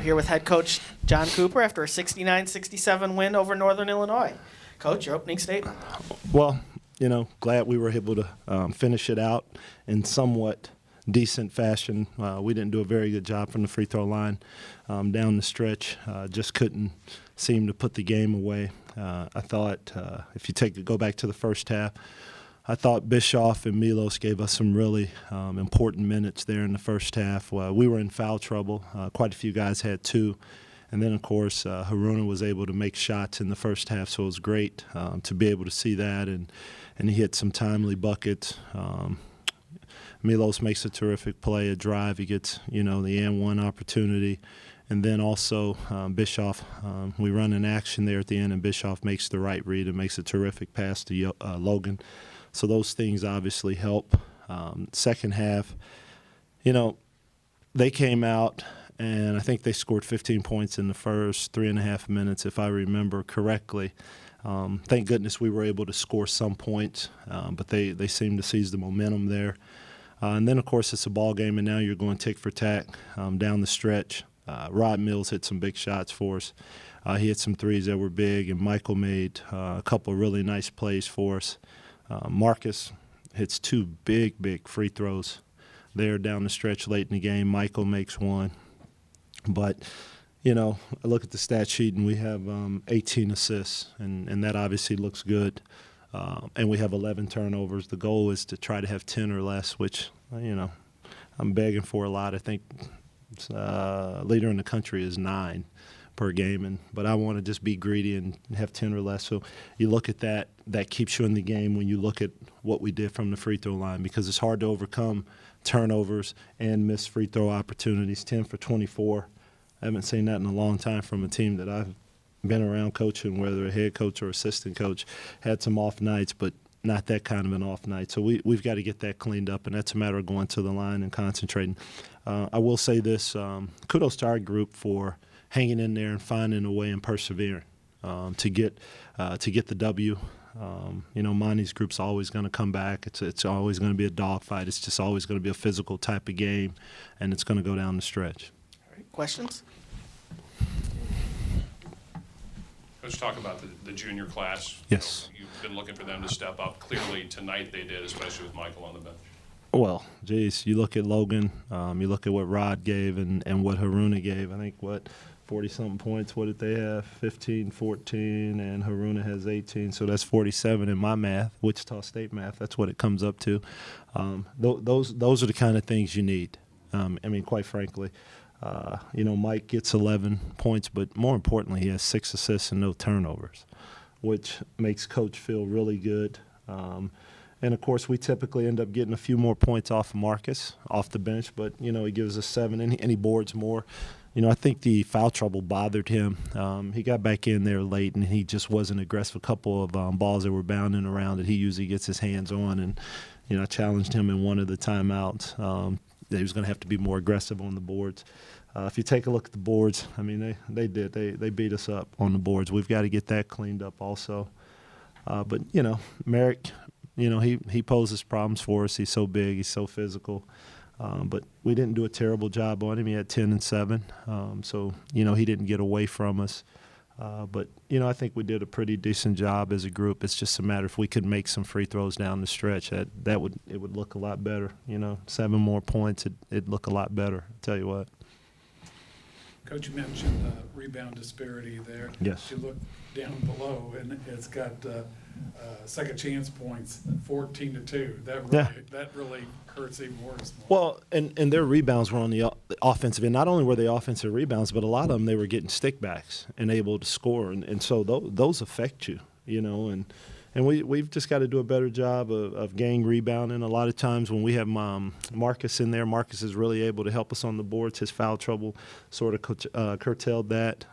here with head coach John Cooper after a 69-67 win over Northern Illinois. Coach, your opening statement. Well, glad we were able to finish it out in somewhat decent fashion. We didn't do a very good job from the free throw line down the stretch. Just couldn't seem to put the game away. I thought if you go back to the first half, I thought Bischoff and Milos gave us some really important minutes there in the first half. We were in foul trouble. Quite a few guys had two. And then, of course, Haruna was able to make shots in the first half, so it was great to be able to see that. And he hit some timely buckets. Milos makes a terrific play, a drive. He gets, the and one opportunity. And then also Bischoff, we run an action there at the end, and Bischoff makes the right read and makes a terrific pass to Logan. So those things obviously help. Second half, they came out, and I think they scored 15 points in the first 3.5 minutes, if I remember correctly. Thank goodness we were able to score some points, but they seemed to seize the momentum there. And then, of course, it's a ball game, and now you're going tick for tack down the stretch. Rod Mills hit some big shots for us. He hit some threes that were big, and Michael made a couple of really nice plays for us. Marcus hits two big free throws there down the stretch late in the game. Michael makes one. But, I look at the stat sheet, and we have 18 assists, and that obviously looks good. And we have 11 turnovers. The goal is to try to have 10 or less, which, I'm begging for a lot. I think leader in the country is 9 per game, but I want to just be greedy and have 10 or less. So you look at that keeps you in the game when you look at what we did from the free throw line, because it's hard to overcome turnovers and missed free throw opportunities. 10 for 24. I haven't seen that in a long time from a team that I've been around coaching, whether a head coach or assistant coach. Had some off nights, but not that kind of an off night. So we've got to get that cleaned up, and that's a matter of going to the line and concentrating. I will say this, kudos to our group for hanging in there and finding a way and persevering to get the W. Monty's group's always going to come back. It's always going to be a dogfight. It's just always going to be a physical type of game, and it's going to go down the stretch. All right, questions? Let's talk about the junior class. Yes. You've been looking for them to step up. Clearly tonight they did, especially with Michael on the bench. Well, geez, you look at Logan, you look at what Rod gave and what Haruna gave. I think, 40-something points. What did they have? 15, 14, and Haruna has 18. So that's 47 in my math, Wichita State math. That's what it comes up to. Those are the kind of things you need. Quite frankly. Mike gets 11 points, but more importantly, he has 6 assists and no turnovers, which makes Coach feel really good. And, of course, we typically end up getting a few more points off of Marcus, off the bench, but, he gives us 7 and he boards more. I think the foul trouble bothered him. He got back in there late, and he just wasn't aggressive. A couple of balls that were bounding around that he usually gets his hands on, and, I challenged him in one of the timeouts that he was going to have to be more aggressive on the boards. If you take a look at the boards, they did. They beat us up on the boards. We've got to get that cleaned up also. But, Merrick, he poses problems for us. He's so big. He's so physical. But we didn't do a terrible job on him. He had 10 and 7. So, he didn't get away from us. But, I think we did a pretty decent job as a group. It's just a matter if we could make some free throws down the stretch, it would look a lot better. 7 more points, it'd look a lot better, I'll tell you what. Coach, you mentioned rebound disparity there. Yes. You look down below, and it's got second chance points, 14-2. That really hurts even worse. Well, and their rebounds were on the offensive end. Not only were they offensive rebounds, but a lot of them they were getting stickbacks and able to score, and so those affect you, And we've just got to do a better job of gang rebounding. A lot of times when we have Marcus in there, Marcus is really able to help us on the boards. His foul trouble sort of curtailed that.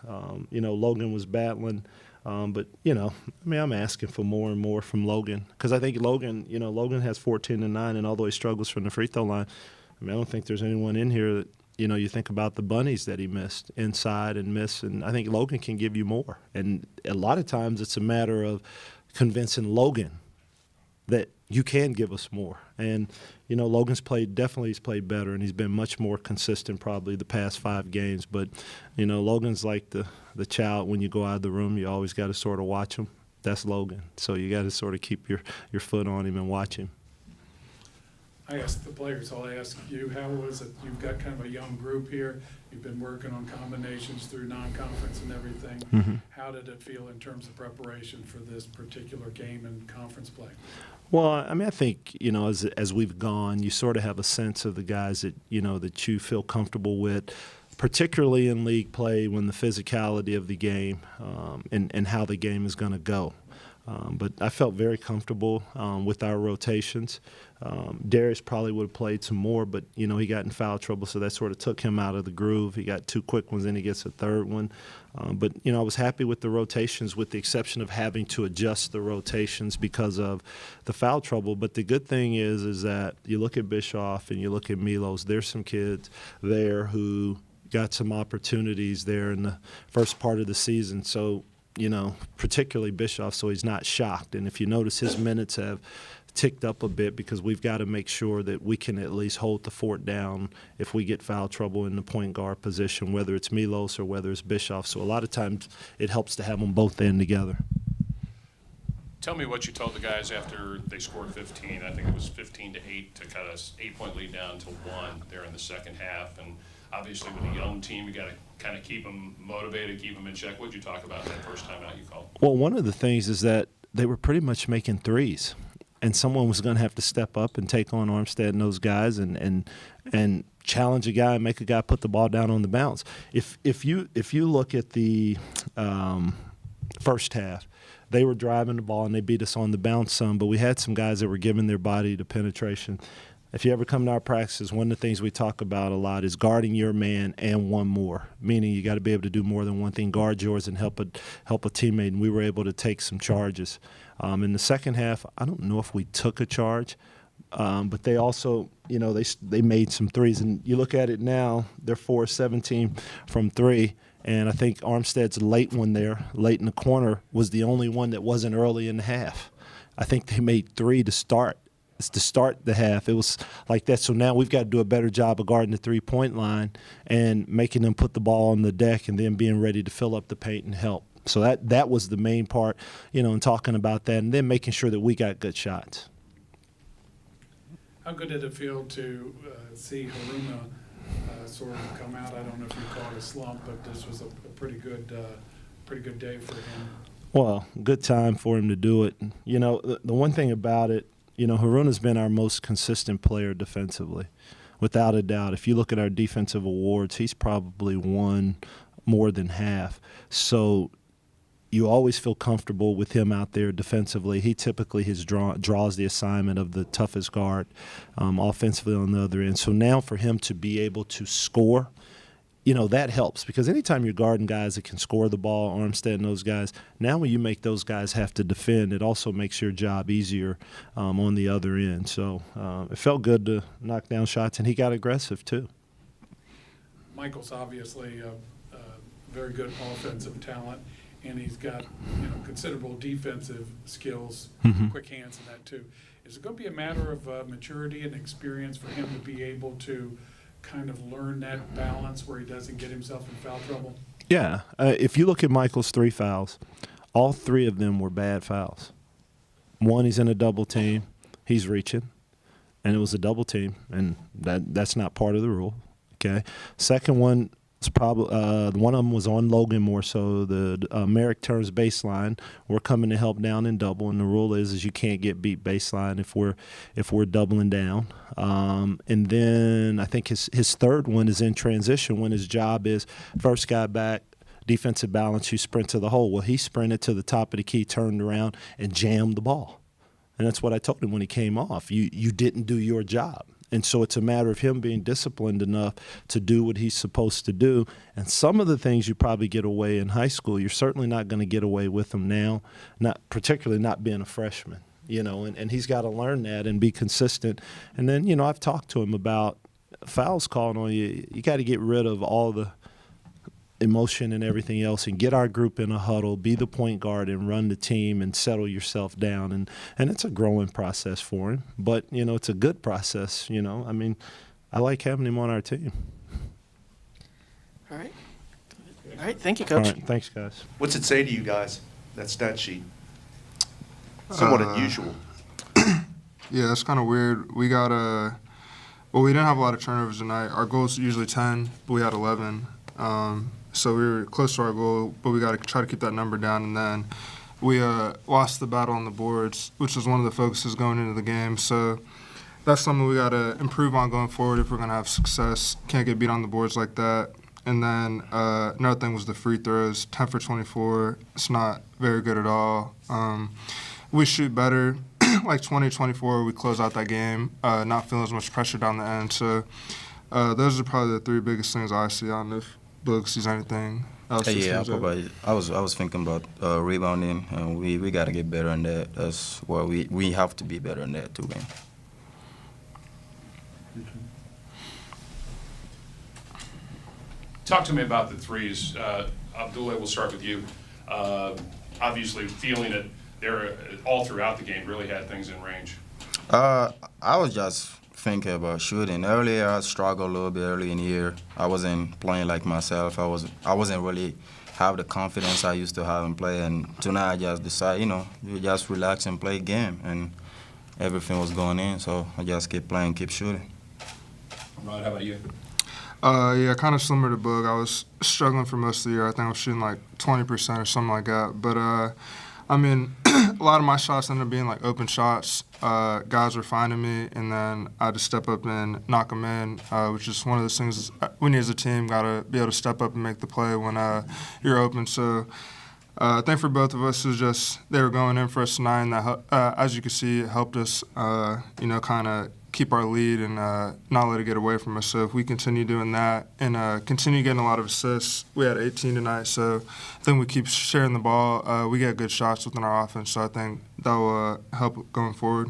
Logan was battling. But, I'm asking for more and more from Logan, because I think Logan has 14 and 9, and although he struggles from the free throw line, I don't think there's anyone in here that, you think about the bunnies that he missed inside and missed, and I think Logan can give you more. And a lot of times it's a matter of convincing Logan that you can give us more. And, you know, Logan's he's played better, and he's been much more consistent probably the past 5 games. But, you know, Logan's like the child when you go out of the room, you always got to sort of watch him. That's Logan. So you got to sort of keep your foot on him and watch him. I asked the players, I'll ask you, how was it? You've got kind of a young group here. You've been working on combinations through non-conference and everything. Mm-hmm. How did it feel in terms of preparation for this particular game and conference play? Well, I mean, I think, you know, as we've gone, you sort of have a sense of the guys that, you know, that you feel comfortable with, particularly in league play when the physicality of the game and how the game is going to go. But I felt very comfortable with our rotations. Darius probably would have played some more, but, you know, he got in foul trouble, so that sort of took him out of the groove. He got 2 quick ones, then he gets a 3rd one. But, you know, I was happy with the rotations with the exception of having to adjust the rotations because of the foul trouble. But the good thing is that you look at Bischoff and you look at Milos, there's some kids there who got some opportunities there in the first part of the season. So, you know, particularly Bischoff, so he's not shocked. And if you notice, his minutes have ticked up a bit because we've got to make sure that we can at least hold the fort down if we get foul trouble in the point guard position, whether it's Milos or whether it's Bischoff. So a lot of times it helps to have them both in together. Tell me what you told the guys after they scored 15. I think it was 15-8 to cut us 8-point lead down to 1 there in the second half. And obviously with a young team, you got to kind of keep them motivated, keep them in check. What did you talk about that first time out you called? Well, one of the things is that they were pretty much making threes. And someone was going to have to step up and take on Armstead and those guys and challenge a guy and make a guy put the ball down on the bounce. If you look at the first half, they were driving the ball and they beat us on the bounce some, but we had some guys that were giving their body to penetration. If you ever come to our practices, one of the things we talk about a lot is guarding your man and one more, meaning you got to be able to do more than one thing, guard yours and help a teammate, and we were able to take some charges. In the second half, I don't know if we took a charge, but they also, you know, they made some threes. And you look at it now, they're 4-17 from 3, and I think Armstead's late one there, late in the corner, was the only one that wasn't early in the half. I think they made 3 to start the half. It was like that. So now we've got to do a better job of guarding the 3-point line and making them put the ball on the deck and then being ready to fill up the paint and help. So that was the main part, you know, in talking about that, and then making sure that we got good shots. How good did it feel to see Haruna sort of come out? I don't know if you call it a slump, but this was a pretty good day for him. Well, good time for him to do it. You know, the one thing about it, you know, Haruna's been our most consistent player defensively, without a doubt. If you look at our defensive awards, he's probably won more than half. So you always feel comfortable with him out there defensively. He typically draws the assignment of the toughest guard offensively on the other end. So now for him to be able to score, you know, that helps because anytime you're guarding guys that can score the ball, Armstead and those guys, now when you make those guys have to defend, it also makes your job easier on the other end. So it felt good to knock down shots, and he got aggressive too. Michael's obviously a very good offensive talent, and he's got, you know, considerable defensive skills, quick hands and that too. Is it going to be a matter of maturity and experience for him to be able to kind of learn that balance where he doesn't get himself in foul trouble? Yeah. If you look at Michael's 3 fouls, all 3 of them were bad fouls. One, he's in a double team. He's reaching, and it was a double team, and that's not part of the rule. Okay. Second one was probably one of them was on Logan more so. The Merrick turns baseline. We're coming to help down and double, and the rule is you can't get beat baseline if we're doubling down. And then I think his third one is in transition when his job is first guy back, defensive balance, you sprint to the hole. Well, he sprinted to the top of the key, turned around, and jammed the ball. And that's what I told him when he came off. You didn't do your job. And so it's a matter of him being disciplined enough to do what he's supposed to do. And some of the things you probably get away in high school, you're certainly not going to get away with them now, particularly not being a freshman, you know, and he's got to learn that and be consistent. And then, you know, I've talked to him about fouls called on you. You got to get rid of all the emotion and everything else, and get our group in a huddle, be the point guard and run the team and settle yourself down. And it's a growing process for him, but, it's a good process, I mean, I like having him on our team. All right. All right. Thank you, Coach. All right, thanks, guys. What's it say to you guys, that stat sheet? Somewhat unusual. Yeah, it's kind of weird. We got we didn't have a lot of turnovers tonight. Our goal is usually 10, but we had 11. So we were close to our goal, but we got to try to keep that number down. And then we lost the battle on the boards, which was one of the focuses going into the game. So that's something we got to improve on going forward if we're going to have success. Can't get beat on the boards like that. And then another thing was the free throws, 10 for 24. It's not very good at all. We shoot better, like 20, 24, we close out that game, not feeling as much pressure down the end. So those are probably the three biggest things I see. I don't know if Boog sees anything else. Yeah, I was thinking about rebounding, and we got to get better in that. That's what we have to be better in that to win. Talk to me about the threes. Abdullah, we'll start with you. Obviously, feeling it there all throughout the game, really had things in range. I was just thinking about shooting. Earlier, I struggled a little bit early in the year. I wasn't playing like myself. I wasn't really have the confidence I used to have in play. And tonight, I just decided, you just relax and play a game. And everything was going in, so I just keep playing, keep shooting. Rod, how about you? Yeah, kind of similar to Boog. I was struggling for most of the year. I think I was shooting like 20% or something like that. But, I mean, a lot of my shots ended up being like open shots. Guys were finding me, and then I had to step up and knock them in, which is one of those things we need as a team, got to be able to step up and make the play when you're open. So I think for both of us, it was just they were going in for us tonight, and that, as you can see, it helped us, kind of keep our lead and not let it get away from us. So if we continue doing that and continue getting a lot of assists, we had 18 tonight, so I think we keep sharing the ball. We get good shots within our offense, so I think that will help going forward.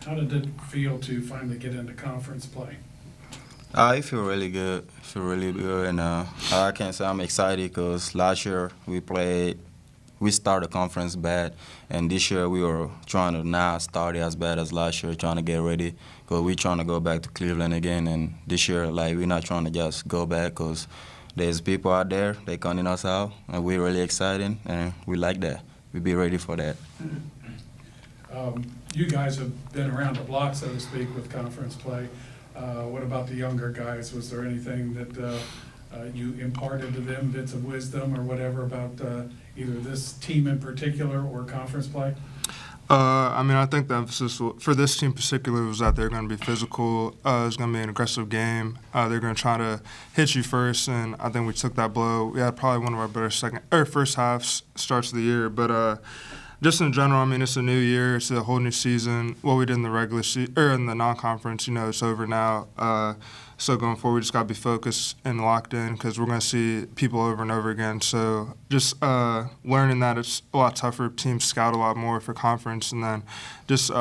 How did it feel to finally get into conference play? I feel really good. And I can say I'm excited because last year we started conference bad, and this year we were trying to not start it as bad as last year, trying to get ready because we're trying to go back to Cleveland again. And this year, we're not trying to just go back because there's people out there, they counting us out, and we're really excited, and we like that. We be ready for that. You guys have been around the block, so to speak, with conference play. What about the younger guys? Was there anything that you imparted to them, bits of wisdom or whatever about either this team in particular or conference play? I think the emphasis for this team in particular was that they're going to be physical. It's going to be an aggressive game. They're going to try to hit you first, and I think we took that blow. We had probably one of our better first halves starts of the year, but just in general, it's a new year. It's a whole new season. What we did in the regular season or in the non-conference, it's over now. So going forward, we just got to be focused and locked in because we're going to see people over and over again. So just learning that it's a lot tougher. Teams scout a lot more for conference, and then just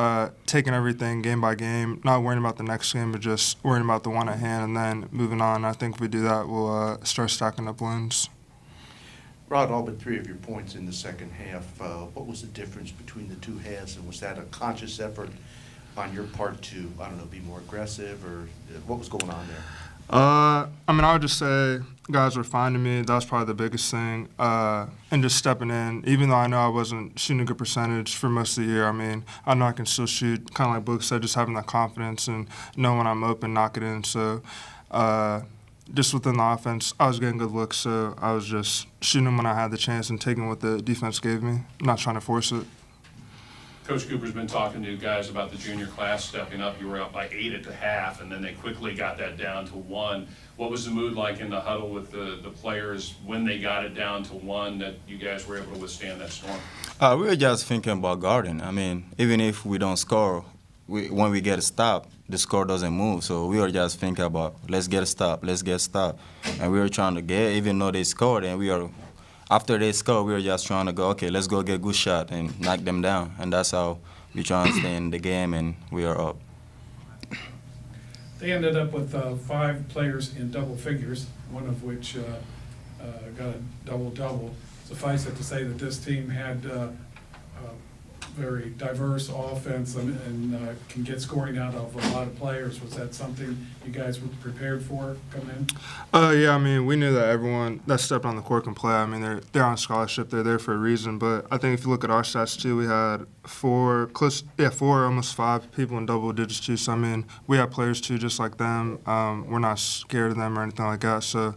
taking everything game by game, not worrying about the next game, but just worrying about the one at hand, and then moving on. I think if we do that, we'll start stacking up wins. Rod, all but 3 of your points in the second half. What was the difference between the two halves, and was that a conscious effort on your part to, be more aggressive, or what was going on there? I would just say guys were finding me. That was probably the biggest thing. And just stepping in, even though I know I wasn't shooting a good percentage for most of the year. I know I can still shoot, kind of like Boog said, just having that confidence and knowing when I'm open, knock it in. So just within the offense, I was getting good looks, so I was just shooting them when I had the chance and taking what the defense gave me, not trying to force it. Coach Cooper's been talking to guys about the junior class stepping up. You were up by 8 at the half, and then they quickly got that down to 1. What was the mood like in the huddle with the players when they got it down to 1 that you guys were able to withstand that storm? We were just thinking about guarding. Even if we don't score, when we get a stop, the score doesn't move. So we were just thinking about, let's get a stop. And we were trying to get, even though they scored, and after they scored, we were just trying to go, okay, let's go get a good shot and knock them down. And that's how we try and stay in the game, and we are up. They ended up with 5 players in double figures, one of which got a double-double. Suffice it to say that this team had very diverse offense and can get scoring out of a lot of players. Was that something you guys were prepared for coming in? Yeah, I mean, we knew that everyone that stepped on the court can play. I mean, they're on scholarship. They're there for a reason. But I think if you look at our stats too, we had four, almost five people in double digits too. So I mean, we have players too, just like them. We're not scared of them or anything like that. So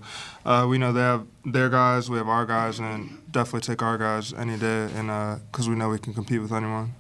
we know they have their guys, we have our guys, and definitely take our guys any day, and because we know we can compete with anyone.